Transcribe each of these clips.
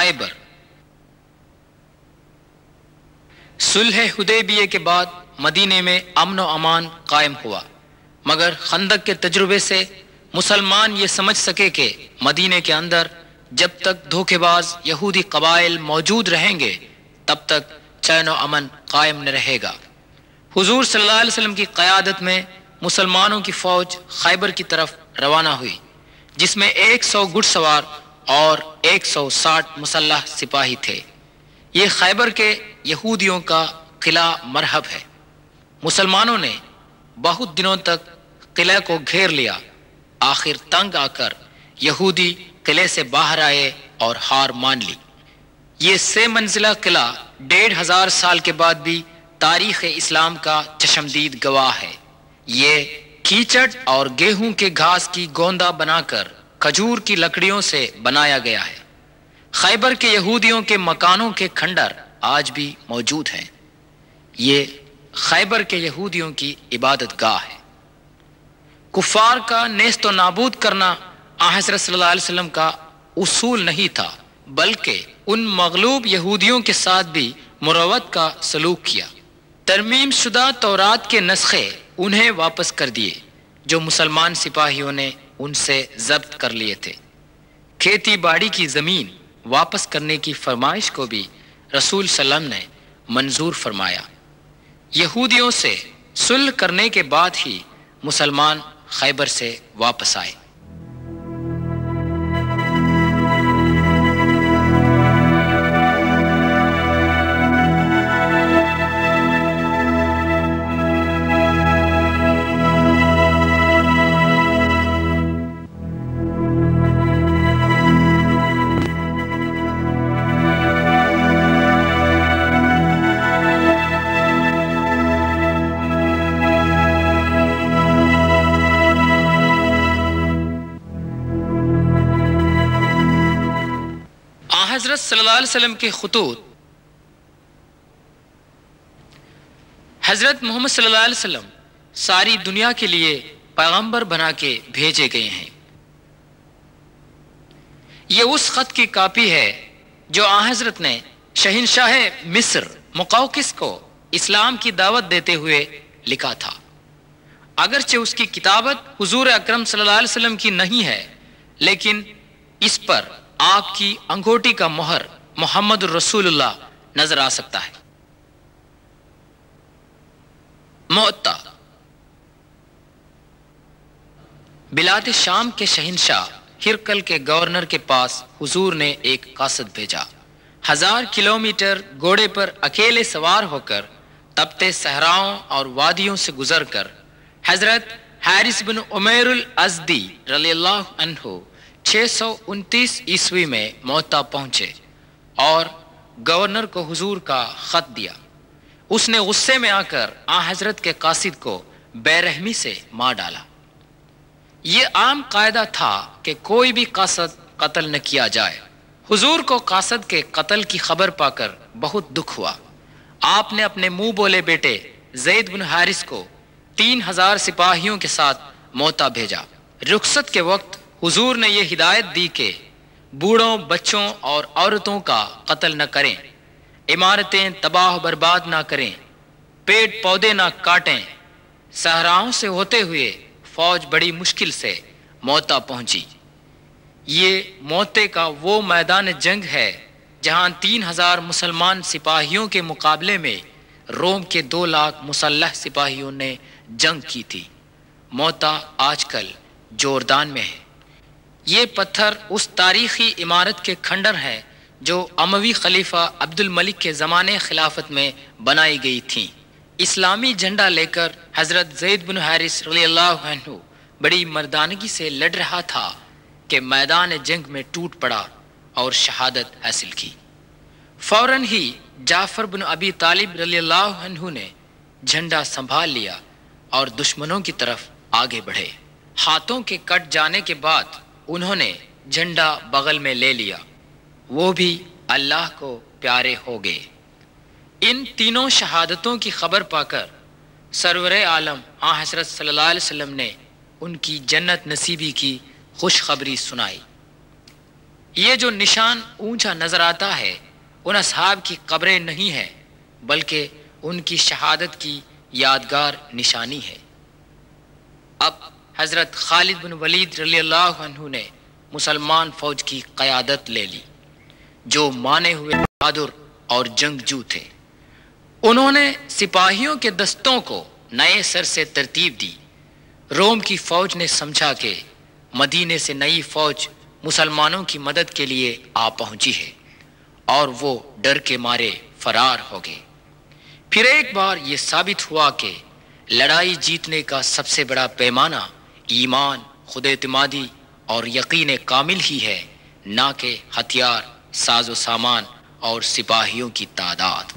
خیبر۔ صلح حدیبیہ کے بعد مدینے میں امن و امان قائم ہوا، مگر خندق کے تجربے سے مسلمان یہ سمجھ سکے کہ مدینے کے اندر جب تک دھوکے باز یہودی قبائل موجود رہیں گے تب تک چین و امن قائم نہ رہے گا۔ حضور صلی اللہ علیہ وسلم کی قیادت میں مسلمانوں کی فوج خیبر کی طرف روانہ ہوئی، جس میں 100 گھڑ سوار اور 160 مسلح سپاہی تھے۔ یہ خیبر کے یہودیوں کا قلعہ مرحب ہے۔ مسلمانوں نے بہت دنوں تک قلعہ کو گھیر لیا، آخر تنگ آ کر یہودی قلعے سے باہر آئے اور ہار مان لی۔ یہ 6 منزلہ قلعہ 1500 سال کے بعد بھی تاریخ اسلام کا چشمدید گواہ ہے۔ یہ کیچڑ اور گیہوں کے گھاس کی گوندا بنا کر کھجور کی لکڑیوں سے بنایا گیا ہے۔ خیبر کے یہودیوں کے مکانوں کے کھنڈر آج بھی موجود ہیں۔ یہ خیبر کے یہودیوں کی عبادت گاہ ہے۔ کفار کا نیست و نابود کرنا حضرت صلی اللہ علیہ وسلم کا اصول نہیں تھا، بلکہ ان مغلوب یہودیوں کے ساتھ بھی مروت کا سلوک کیا۔ ترمیم شدہ تورات کے نسخے انہیں واپس کر دیے جو مسلمان سپاہیوں نے ان سے ضبط کر لیے تھے۔ کھیتی باڑی کی زمین واپس کرنے کی فرمائش کو بھی رسول صلی اللہ علیہ وسلم نے منظور فرمایا۔ یہودیوں سے صلح کرنے کے بعد ہی مسلمان خیبر سے واپس آئے۔ حضرت صلی اللہ علیہ وسلم کے خطوط حضرت محمد صلی اللہ علیہ وسلم ساری دنیا کے لیے پیغمبر بنا کے بھیجے گئے ہیں۔ یہ اس خط کی کاپی ہے جو حضرت نے شہنشاہ مصر مقوقس کو اسلام کی دعوت دیتے ہوئے لکھا تھا۔ اگرچہ اس کی کتابت حضور اکرم صلی اللہ علیہ وسلم کی نہیں ہے، لیکن اس پر آپ کی انگوٹی کا مہر محمد الرسول اللہ نظر آ سکتا ہے۔ معطا بلاد شام کے شہنشاہ ہرقل کے گورنر کے پاس حضور نے ایک قاصد بھیجا۔ 1000 کلومیٹر گھوڑے پر اکیلے سوار ہو کر تپتے صحراؤں اور وادیوں سے گزر کر حضرت حارث بن عمیر الازدی رضی اللہ عنہ 629 عیسوی میں معطا پہنچے اور گورنر کو حضور کا خط دیا۔ اس نے غصے میں آ کر حضرت کے قاصد کو بے رحمی سے مار ڈالا۔ یہ عام قاعدہ تھا کہ کوئی بھی قاصد قتل نہ کیا جائے۔ حضور کو قاصد کے قتل کی خبر پا کر بہت دکھ ہوا۔ آپ نے اپنے منہ بولے بیٹے زید بن حارث کو 3000 سپاہیوں کے ساتھ معطا بھیجا۔ رخصت کے وقت حضور نے یہ ہدایت دی کہ بوڑھوں، بچوں اور عورتوں کا قتل نہ کریں، عمارتیں تباہ و برباد نہ کریں، پیڑ پودے نہ کاٹیں۔ صحراؤں سے ہوتے ہوئے فوج بڑی مشکل سے معطا پہنچی۔ یہ معطے کا وہ میدان جنگ ہے جہاں 3000 مسلمان سپاہیوں کے مقابلے میں روم کے 2 لاکھ مسلح سپاہیوں نے جنگ کی تھی۔ معطا آج کل جوردان میں ہے۔ یہ پتھر اس تاریخی عمارت کے کھنڈر ہیں جو اموی خلیفہ عبد الملک کے زمانے خلافت میں بنائی گئی تھیں۔ اسلامی جھنڈا لے کر حضرت زید بن حارث رضی اللہ عنہ بڑی مردانگی سے لڑ رہا تھا کہ میدان جنگ میں ٹوٹ پڑا اور شہادت حاصل کی۔ فوراً ہی جعفر بن ابی طالب رضی اللہ عنہ نے جھنڈا سنبھال لیا اور دشمنوں کی طرف آگے بڑھے۔ ہاتھوں کے کٹ جانے کے بعد انہوں نے جھنڈا بغل میں لے لیا، وہ بھی اللہ کو پیارے ہو گئے۔ ان تینوں شہادتوں کی خبر پا کر سرور عالم حضرت صلی اللہ علیہ وسلم نے ان کی جنت نصیبی کی خوشخبری سنائی۔ یہ جو نشان اونچا نظر آتا ہے ان اصحاب کی قبریں نہیں ہیں بلکہ ان کی شہادت کی یادگار نشانی ہے۔ اب حضرت خالد بن ولید رضی اللہ عنہ نے مسلمان فوج کی قیادت لے لی جو مانے ہوئے بہادر اور جنگجو تھے۔ انہوں نے سپاہیوں کے دستوں کو نئے سر سے ترتیب دی۔ روم کی فوج نے سمجھا کہ مدینے سے نئی فوج مسلمانوں کی مدد کے لیے آ پہنچی ہے اور وہ ڈر کے مارے فرار ہو گئے۔ پھر ایک بار یہ ثابت ہوا کہ لڑائی جیتنے کا سب سے بڑا پیمانہ ایمان، خود اعتمادی اور یقین کامل ہی ہے، نہ کہ ہتھیار، ساز و سامان اور سپاہیوں کی تعداد۔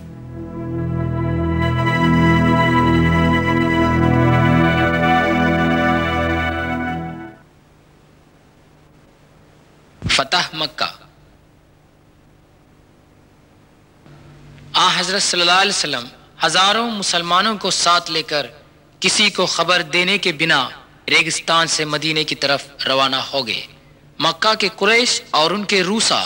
فتح مکہ۔ حضرت صلی اللہ علیہ وسلم ہزاروں مسلمانوں کو ساتھ لے کر کسی کو خبر دینے کے بنا ریگستان سے مدینے کی طرف روانہ ہو گئے۔ مکہ کے قریش اور ان کے روسا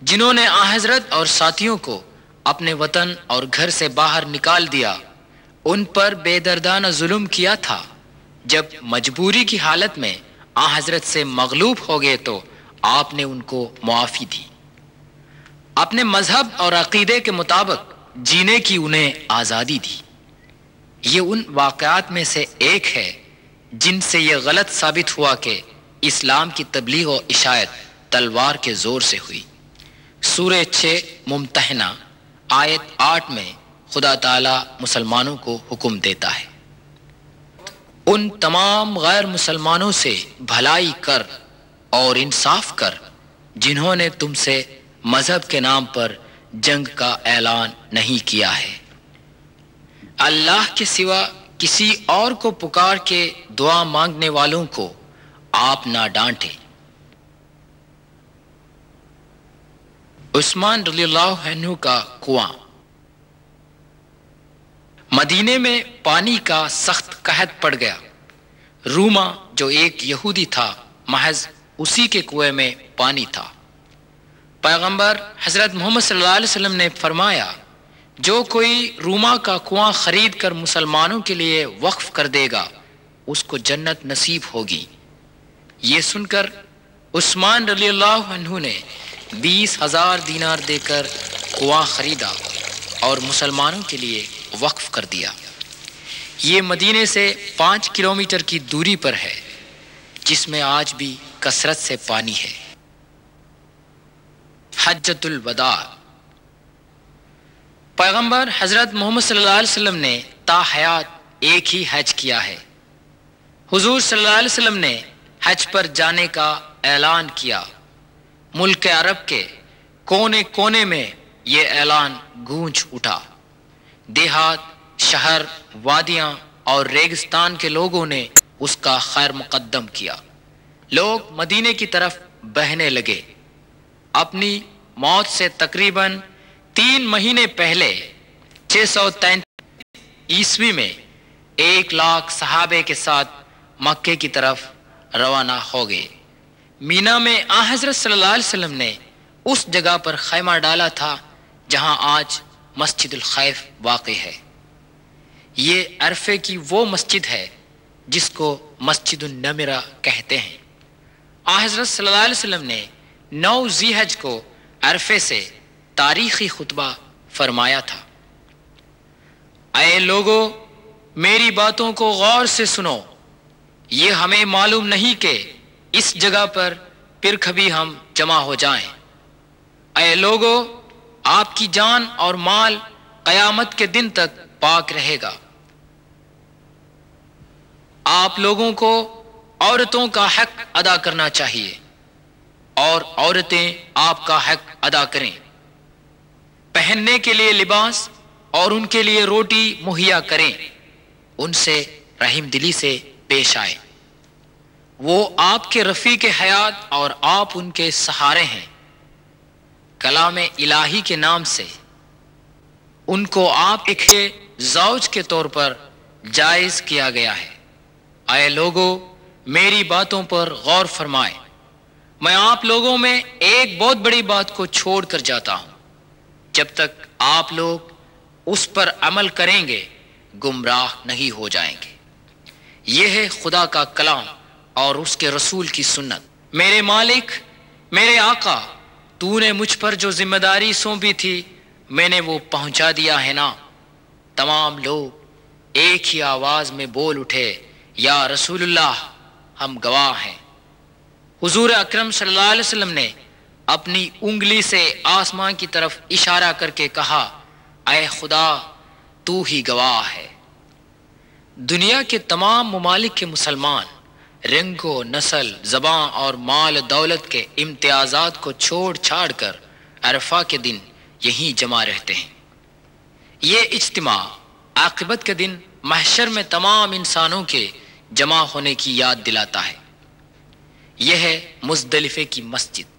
جنہوں نے حضرت اور ساتھیوں کو اپنے وطن اور گھر سے باہر نکال دیا، ان پر بے دردانہ ظلم کیا تھا، جب مجبوری کی حالت میں حضرت سے مغلوب ہو گئے تو آپ نے ان کو معافی دی، اپنے مذہب اور عقیدے کے مطابق جینے کی انہیں آزادی دی۔ یہ ان واقعات میں سے ایک ہے جن سے یہ غلط ثابت ہوا کہ اسلام کی تبلیغ و اشاعت تلوار کے زور سے ہوئی۔ سورہ 6 ممتحنہ آیت 8 میں خدا تعالی مسلمانوں کو حکم دیتا ہے، ان تمام غیر مسلمانوں سے بھلائی کر اور انصاف کر جنہوں نے تم سے مذہب کے نام پر جنگ کا اعلان نہیں کیا ہے۔ اللہ کے سوا کسی اور کو پکار کے دعا مانگنے والوں کو آپ نہ ڈانٹے۔ عثمان رضی اللہ عنہ کا کنواں۔ مدینے میں پانی کا سخت قحط پڑ گیا۔ روما جو ایک یہودی تھا، محض اسی کے کنویں میں پانی تھا۔ پیغمبر حضرت محمد صلی اللہ علیہ وسلم نے فرمایا، جو کوئی روما کا کنواں خرید کر مسلمانوں کے لیے وقف کر دے گا اس کو جنت نصیب ہوگی۔ یہ سن کر عثمان رضی اللہ عنہ نے 20,000 دینار دے کر کنواں خریدا اور مسلمانوں کے لیے وقف کر دیا۔ یہ مدینے سے 5 کلومیٹر کی دوری پر ہے، جس میں آج بھی کثرت سے پانی ہے۔ حجۃ الوداع۔ پیغمبر حضرت محمد صلی اللہ علیہ وسلم نے تا حیات ایک ہی حج کیا ہے۔ حضور صلی اللہ علیہ وسلم نے حج پر جانے کا اعلان کیا۔ ملک عرب کے کونے کونے میں یہ اعلان گونج اٹھا۔ دیہات، شہر، وادیاں اور ریگستان کے لوگوں نے اس کا خیر مقدم کیا۔ لوگ مدینے کی طرف بہنے لگے۔ اپنی موت سے تقریباً 3 مہینے پہلے 633 عیسوی میں 1,00,000 صحابے کے ساتھ مکے کی طرف روانہ ہو گئے۔ مینا میں حضرت صلی اللہ علیہ وسلم نے اس جگہ پر خیمہ ڈالا تھا جہاں آج مسجد الخیف واقع ہے۔ یہ عرفے کی وہ مسجد ہے جس کو مسجد النمرہ کہتے ہیں۔ حضرت صلی اللہ علیہ وسلم نے 9 ذی الحج کو عرفے سے تاریخی خطبہ فرمایا تھا، اے لوگو میری باتوں کو غور سے سنو، یہ ہمیں معلوم نہیں کہ اس جگہ پر پھر کبھی ہم جمع ہو جائیں۔ اے لوگو آپ کی جان اور مال قیامت کے دن تک پاک رہے گا۔ آپ لوگوں کو عورتوں کا حق ادا کرنا چاہیے اور عورتیں آپ کا حق ادا کریں۔ پہننے کے لیے لباس اور ان کے لیے روٹی مہیا کریں، ان سے رحم دلی سے پیش آئے۔ وہ آپ کے رفیق حیات اور آپ ان کے سہارے ہیں۔ کلام الہی کے نام سے ان کو آپ ایک زوج کے طور پر جائز کیا گیا ہے۔ اے لوگو میری باتوں پر غور فرمائے، میں آپ لوگوں میں ایک بہت بڑی بات کو چھوڑ کر جاتا ہوں، جب تک آپ لوگ اس پر عمل کریں گے گمراہ نہیں ہو جائیں گے۔ یہ ہے خدا کا کلام اور اس کے رسول کی سنت۔ میرے مالک، میرے آقا، تو نے مجھ پر جو ذمہ داری سونپی تھی میں نے وہ پہنچا دیا ہے نا؟ تمام لوگ ایک ہی آواز میں بول اٹھے، یا رسول اللہ، ہم گواہ ہیں۔ حضور اکرم صلی اللہ علیہ وسلم نے اپنی انگلی سے آسمان کی طرف اشارہ کر کے کہا، اے خدا، تو ہی گواہ ہے۔ دنیا کے تمام ممالک کے مسلمان رنگ و نسل، زبان اور مال دولت کے امتیازات کو چھوڑ چھاڑ کر عرفہ کے دن یہیں جمع رہتے ہیں۔ یہ اجتماع عاقبت کے دن محشر میں تمام انسانوں کے جمع ہونے کی یاد دلاتا ہے۔ یہ ہے مزدلفے کی مسجد۔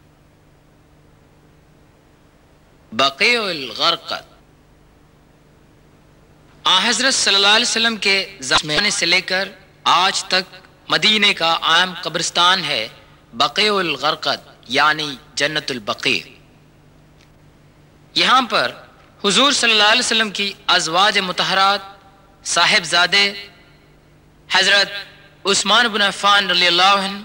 بقیع الغرقد، حضرت صلی اللہ علیہ وسلم کے زمانے سے لے کر آج تک مدینے کا عام قبرستان ہے بقیع الغرقد، یعنی جنت البقیع۔ یہاں پر حضور صلی اللہ علیہ وسلم کی ازواج مطہرات، صاحبزادے حضرت عثمان بن عفان رضی اللہ عنہ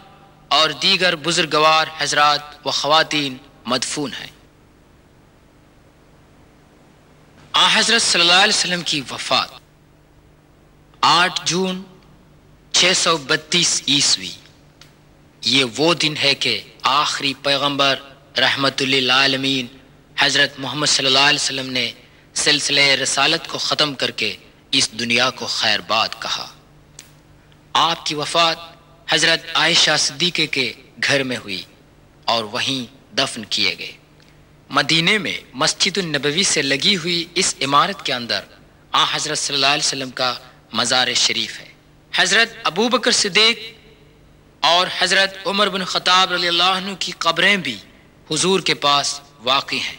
اور دیگر بزرگوار حضرات و خواتین مدفون ہیں۔ حضرت صلی اللہ علیہ وسلم کی وفات 8 جون 632 عیسوی۔ یہ وہ دن ہے کہ آخری پیغمبر رحمت للعالمین حضرت محمد صلی اللہ علیہ وسلم نے سلسلہ رسالت کو ختم کر کے اس دنیا کو خیر باد کہا۔ آپ کی وفات حضرت عائشہ صدیقہ کے گھر میں ہوئی اور وہیں دفن کیے گئے۔ مدینے میں مسجد النبوی سے لگی ہوئی اس عمارت کے اندر حضرت صلی اللہ علیہ وسلم کا مزار شریف ہے۔ حضرت ابوبکر صدیق اور حضرت عمر بن خطاب رضی اللہ عنہ کی قبریں بھی حضور کے پاس واقع ہیں۔